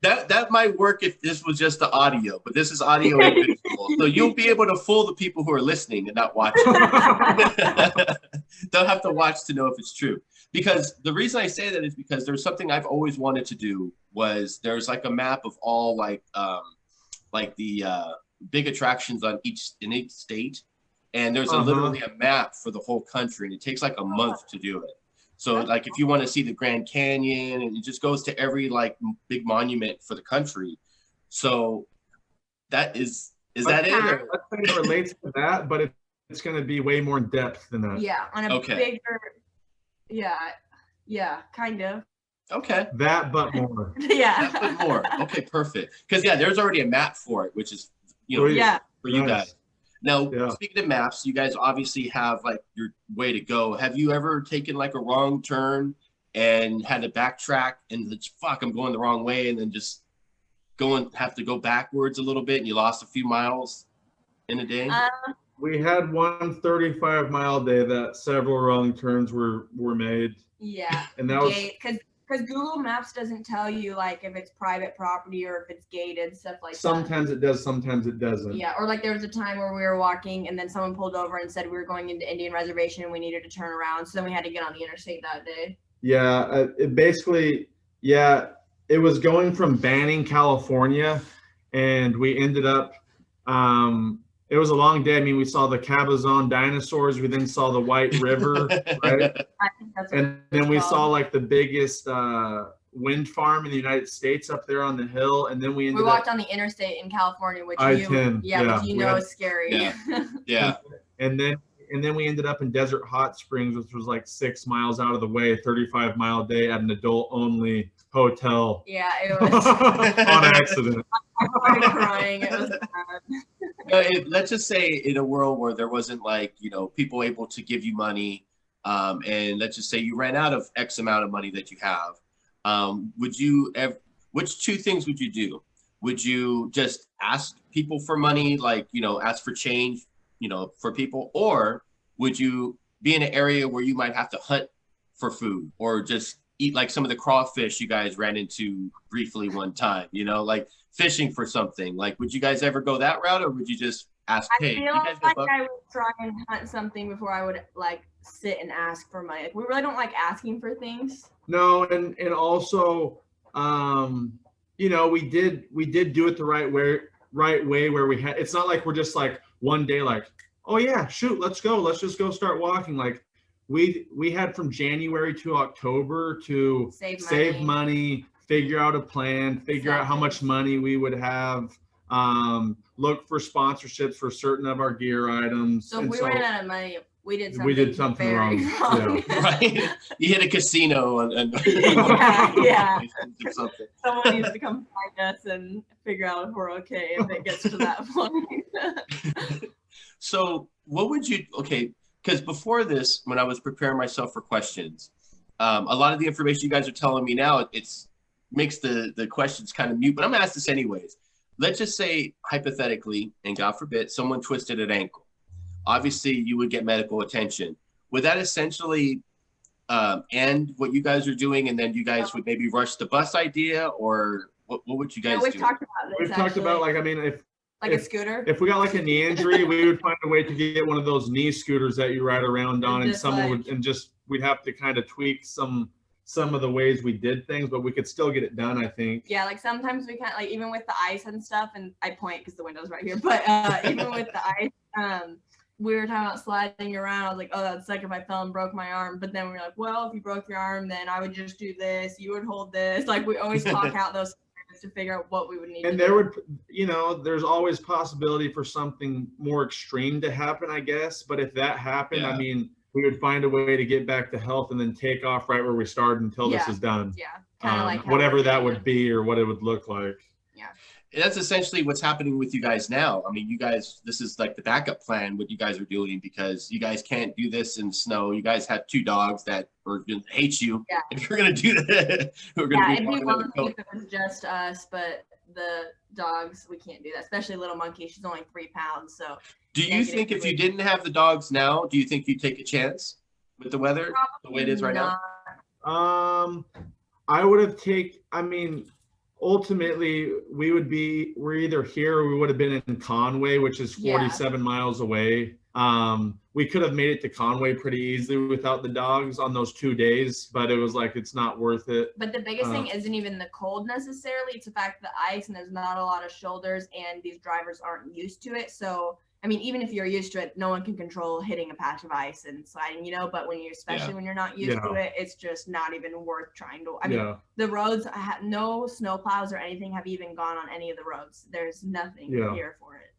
that might work if this was just the audio, but this is audio and visual, so you'll be able to fool the people who are listening and not watching. They'll have to watch to know if it's true. Because the reason I say that is because there's something I've always wanted to do. Was there's like a map of all like the big attractions in each state, and there's literally a map for the whole country, and it takes like a month to do it. So like if you want to see the Grand Canyon, and it just goes to every like big monument for the country. So that is that it? Or? I think it relates to that, but it's going to be way more in depth than that. Yeah, on a bigger. Yeah, kind of. Okay. That, but more. Yeah. That, but more. Okay, perfect. Because there's already a map for it, which is for you guys. Now, speaking of maps, you guys obviously have like your way to go. Have you ever taken like a wrong turn and had to backtrack and I'm going the wrong way, and then just have to go backwards a little bit, and you lost a few miles in a day? We had one 35-mile day that several wrong turns were made. Yeah. And that was because Google Maps doesn't tell you like if it's private property or if it's gated, stuff like sometimes it does, sometimes it doesn't. Yeah, or like there was a time where we were walking and then someone pulled over and said we were going into Indian Reservation and we needed to turn around, so then we had to get on the interstate that day. Yeah, it was going from Banning, California, and we ended up it was a long day. I mean, we saw the Cabazon dinosaurs. We then saw the White River, right? I think that's and then we saw like the biggest wind farm in the United States up there on the hill, and then we ended walked on the interstate in California, which which is scary. Yeah. And then we ended up in Desert Hot Springs, which was like 6 miles out of the way, 35-mile day at an adult-only hotel. Yeah, it was on accident. I started crying. It was bad. Let's just say in a world where there wasn't like, people able to give you money, and let's just say you ran out of X amount of money that you have, which two things would you do? Would you just ask people for money, like, ask for change, for people, or would you be in an area where you might have to hunt for food or just eat like some of the crawfish you guys ran into briefly one time, like fishing for something? Like, would you guys ever go that route, or would you just ask, hey, I feel like I would try and hunt something before I would like sit and ask for money. Like, we really don't like asking for things. No, and also, we did do it the right way where we had, it's not like we're just like one day like, oh yeah, shoot, let's just go start walking. Like we had from January to October to save money, figure out a plan, figure out how much money we would have, look for sponsorships for certain of our gear items. So if we ran out of money, we did something wrong. Yeah. Right? You hit a casino and yeah. or something. Someone needs to come find us and figure out if we're okay if it gets to that point. So what would you, because before this, when I was preparing myself for questions, a lot of the information you guys are telling me now, it's makes the questions kind of mute, but I'm gonna ask this anyways. Let's just say hypothetically, and God forbid, someone twisted an ankle. Obviously you would get medical attention. Would that essentially end what you guys are doing, and then you guys would maybe rush the bus idea, or what would you guys do? We've talked about this. We've talked about, like, I mean, if a scooter. If we got like a knee injury, we would find a way to get one of those knee scooters that you ride around on, and someone would, and just we'd have to kind of tweak some of the ways we did things, but we could still get it done, I think. Yeah, like sometimes we can't, like even with the ice and stuff, and I point because the window's right here, but even with the ice, we were talking about sliding around. I was like, oh, that'd suck if I fell and broke my arm. But then we were like, well, if you broke your arm, then I would just do this. You would hold this. Like, we always talk out those to figure out what we would need. And there would, there's always possibility for something more extreme to happen, I guess. But if that happened, I mean, we would find a way to get back to health and then take off right where we started until this is done. Yeah, kind of like whatever that would be or what it would look like. Yeah. That's essentially what's happening with you guys now. I mean, you guys, this is like the backup plan, what you guys are doing, because you guys can't do this in snow. You guys have 2 dogs that are going to hate you if you're going to do that. It'd be one if it was just us, but the dogs, we can't do that, especially little Monkey. She's only 3 pounds. So do you think if you didn't have the dogs now, do you think you'd take a chance with the weather, the way it is right now? I would have ultimately, we're either here or we would have been in Conway, which is 47 miles away. We could have made it to Conway pretty easily without the dogs on those 2 days, but it was like, it's not worth it. But the biggest thing isn't even the cold necessarily. It's the fact that the ice and there's not a lot of shoulders and these drivers aren't used to it. So, I mean, even if you're used to it, no one can control hitting a patch of ice and sliding, but when especially when you're not used to it, it's just not even worth trying to. I mean, the roads, no snow plows or anything have even gone on any of the roads. There's nothing here for it.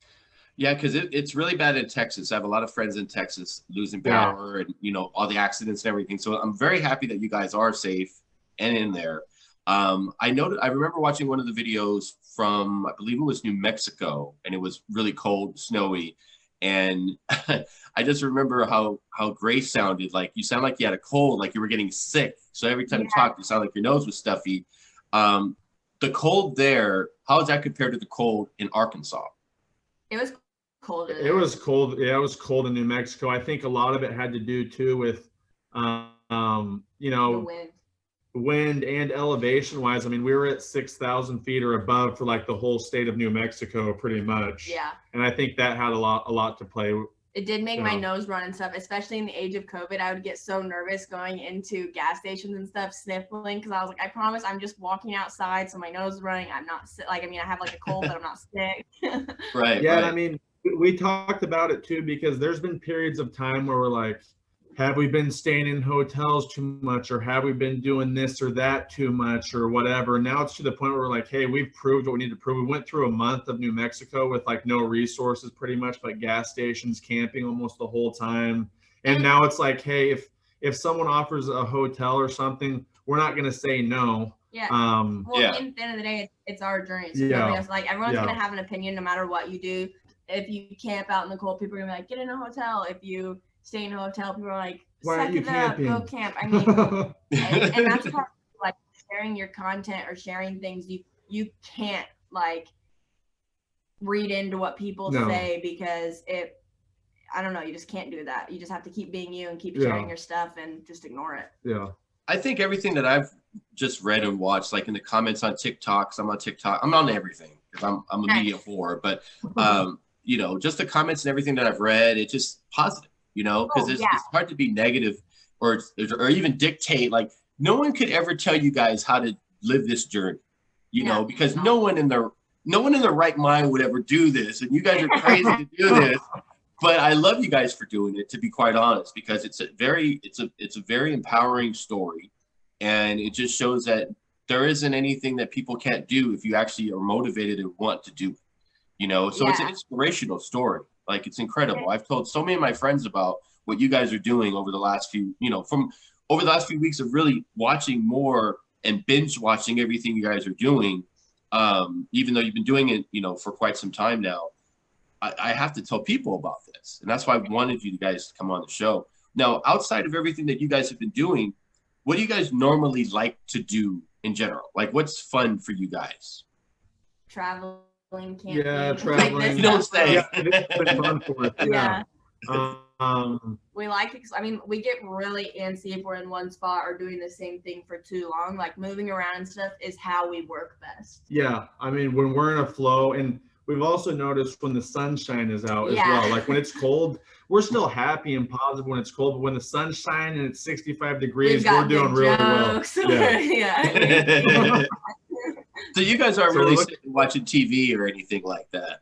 Yeah, because it's really bad in Texas. I have a lot of friends in Texas losing power and, all the accidents and everything. So I'm very happy that you guys are safe and in there. I remember watching one of the videos from, I believe it was New Mexico, and it was really cold, snowy. And I just remember how Grace sounded. Like, you sound like you had a cold, like you were getting sick. So every time you talked, you sound like your nose was stuffy. The cold there, how does that compare to the cold in Arkansas? It was cold. It was cold. Yeah, it was cold in New Mexico. I think a lot of it had to do too with, the wind and elevation wise. I mean, we were at 6,000 feet or above for like the whole state of New Mexico, pretty much. Yeah. And I think that had a lot to play. It did make my nose run and stuff, especially in the age of COVID. I would get so nervous going into gas stations and stuff, sniffling, because I was like, I promise I'm just walking outside, so my nose is running. I'm not sick. Like, I mean, I have like a cold, but I'm not sick. Right. Yeah. Right. I mean, we talked about it too, because there's been periods of time where we're like, have we been staying in hotels too much, or have we been doing this or that too much, or whatever. Now it's to the point where we're like, hey, we've proved what we need to prove. We went through a month of New Mexico with like no resources pretty much, but gas stations, camping almost the whole time. And now it's like, hey, if someone offers a hotel or something, we're not going to say no. Yeah. Well, at the end of the day, it's our journey. It's like everyone's going to have an opinion no matter what you do. If you camp out in the cold, people are going to be like, get in a hotel. If you stay in a hotel, people are like, suck it up, go camp. I mean, and that's part of, like, sharing your content or sharing things. You can't like read into what people say, because I don't know, you just can't do that. You just have to keep being you and keep sharing your stuff and just ignore it. Yeah. I think everything that I've just read and watched, like in the comments on TikTok, 'cause I'm on TikTok, I'm on everything because I'm a media whore, but you know, just the comments and everything that I've read, it's just positive, you know, because it's hard to be negative or even dictate. Like, no one could ever tell you guys how to live this journey, you know, because no one in their right mind would ever do this, and you guys are crazy to do this. But I love you guys for doing it, to be quite honest, because it's a very empowering story, and it just shows that there isn't anything that people can't do if you actually are motivated and want to do it, you know. So it's an inspirational story. Like, it's incredible. I've told so many of my friends about what you guys are doing over the last few, over the last few weeks of really watching more and binge watching everything you guys are doing. Even though you've been doing it, you know, for quite some time now. I have to tell people about this, and that's why I wanted you guys to come on the show. Now, outside of everything that you guys have been doing, what do you guys normally like to do in general? Like, what's fun for you guys? Traveling, camping. Yeah, traveling. Like, you don't say. It's been fun for us. Yeah. We like it. I mean, we get really antsy if we're in one spot or doing the same thing for too long. Like, moving around and stuff is how we work best. Yeah, I mean, when we're in a flow, and we've also noticed when the sunshine is out as well. Like, when it's cold, we're still happy and positive when it's cold, but when the sun's shining and it's 65 degrees, we're doing really well. Yeah. So you guys aren't really sitting watching TV or anything like that?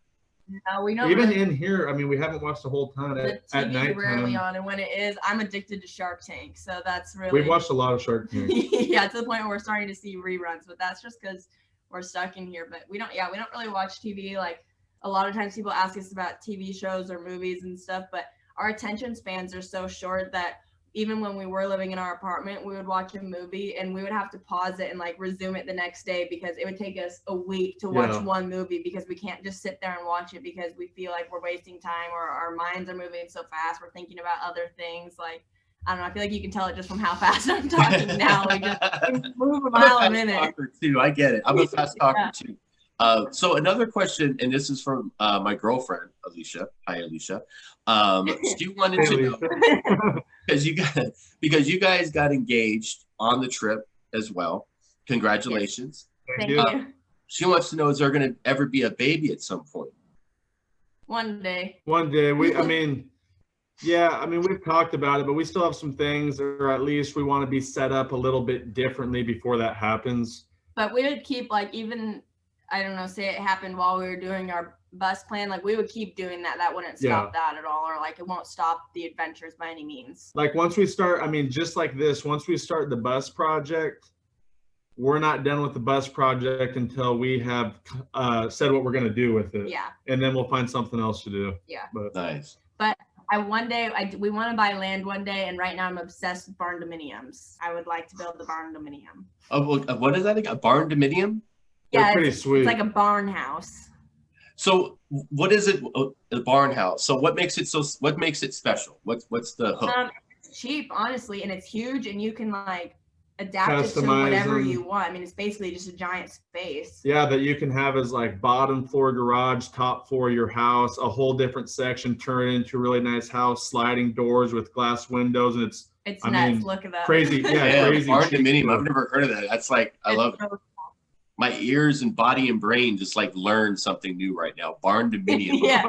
No, we don't. Even really, in here, I mean, we haven't watched the whole time at night. Rarely on, and when it is, I'm addicted to Shark Tank, so that's really. We've watched a lot of Shark Tank. Yeah, to the point where we're starting to see reruns, but that's just because we're stuck in here. But we don't really watch TV. Like, a lot of times people ask us about TV shows or movies and stuff, but our attention spans are so short that even when we were living in our apartment, we would watch a movie and we would have to pause it and like resume it the next day, because it would take us a week to watch one movie, because we can't just sit there and watch it because we feel like we're wasting time, or our minds are moving so fast. We're thinking about other things. Like, I don't know. I feel like you can tell it just from how fast I'm talking now. We just move a mile a minute. Too. I get it. I'm a fast talker too. So another question, and this is from my girlfriend, Alicia. Hi, Alicia. She wanted to know, because you guys got engaged on the trip as well. Congratulations. Thank you. She wants to know, is there going to ever be a baby at some point? One day. We've talked about it, but we still have some things, or at least we want to be set up a little bit differently before that happens. But we would keep, like, even, I don't know, say it happened while we were doing our bus plan, like, we would keep doing that. That wouldn't stop that at all, or like, it won't stop the adventures by any means. Like, once we start, just like this, once we start the bus project, we're not done with the bus project until we have said what we're going to do with it. Yeah. And then we'll find something else to do. Yeah. But nice. But we want to buy land one day, and right now I'm obsessed with barn dominiums. I would like to build the barn dominium. What is that again? A barn dominium? Yeah, pretty sweet. It's like a barn house. So what is it? A barn house. So what makes it special? What's the hook? It's cheap, honestly, and it's huge, and you can like adapt it to whatever you want. I mean, it's basically just a giant space. Yeah, that you can have as like bottom floor garage, top floor your house, a whole different section, turn it into a really nice house, sliding doors with glass windows, and it's nuts. Look at that. Crazy. Yeah, crazy. Barn dominium. I've never heard of that. That's like, I love it. My ears and body and brain just like learned something new right now. Barn dominium. Yeah.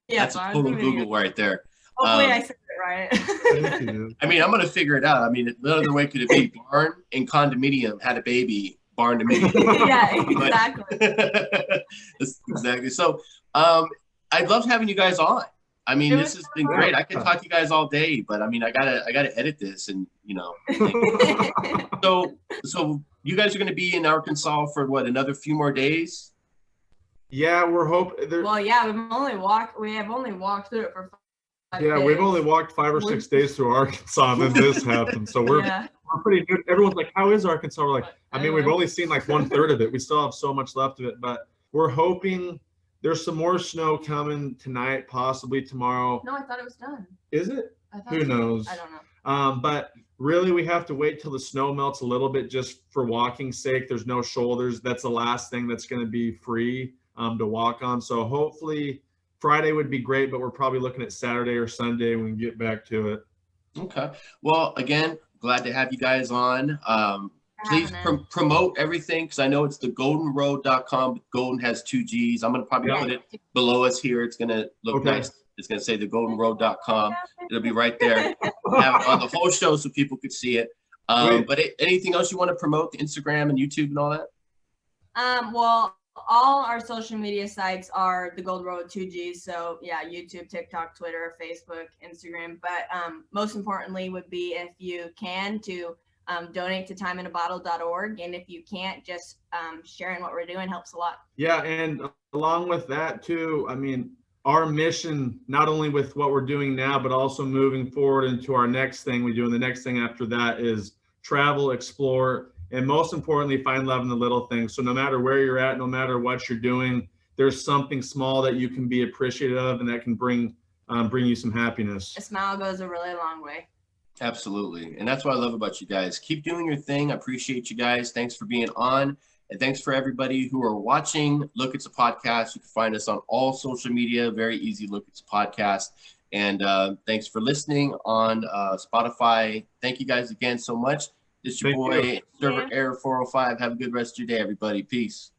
That's a total Google right there. Hopefully I said it right. I mean, I'm going to figure it out. I mean, what other way could it be? Barn and condominium had a baby. Barn dominium. Yeah, exactly. Exactly. So I loved having you guys on. I mean, It this was has been great. I could talk to you guys all day, but I mean, I gotta edit this, and so you guys are gonna be in Arkansas for what, another few more days? Yeah, we're hoping. Well, yeah, we have only walked through it for 5 Yeah, days. we've only walked 5 or 6 days through Arkansas, and then this happened. So we're pretty good. Everyone's like, "How is Arkansas?" We're like, I mean, we've only seen like 1/3 of it. We still have so much left of it, but we're hoping there's some more snow coming tonight, possibly tomorrow. No, I thought it was done. Is it? I thought Who knows? I don't know. But really, we have to wait till the snow melts a little bit just for walking's sake. There's no shoulders. That's the last thing that's going to be free to walk on. So hopefully Friday would be great, but we're probably looking at Saturday or Sunday when we get back to it. Okay. Well, again, glad to have you guys on. Please promote everything, because I know it's the goldenroad.com. Golden has 2 G's. I'm going to probably put it below us here. It's going to look nice. It's going to say the goldenroad.com. It'll be right there. Have it on the whole show so people could see it. But anything else you want to promote, the Instagram and YouTube and all that? Well, all our social media sites are the Golden Road 2 G's. So yeah, YouTube, TikTok, Twitter, Facebook, Instagram. But most importantly would be, if you can, to donate to timeinaBottle.org. And if you can't, just sharing what we're doing helps a lot. Yeah, and along with that too, I mean, our mission, not only with what we're doing now, but also moving forward into our next thing we do, and the next thing after that is travel, explore, and most importantly, find love in the little things. So no matter where you're at, no matter what you're doing, there's something small that you can be appreciative of, and that can bring you some happiness. A smile goes a really long way. Absolutely. And that's what I love about you guys. Keep doing your thing. I appreciate you guys. Thanks for being on. And thanks for everybody who are watching Look It's a Podcast. You can find us on all social media. Very easy, Look It's a Podcast. And thanks for listening on Spotify. Thank you guys again so much. This is your boy, Server Error 405. Have a good rest of your day, everybody. Peace.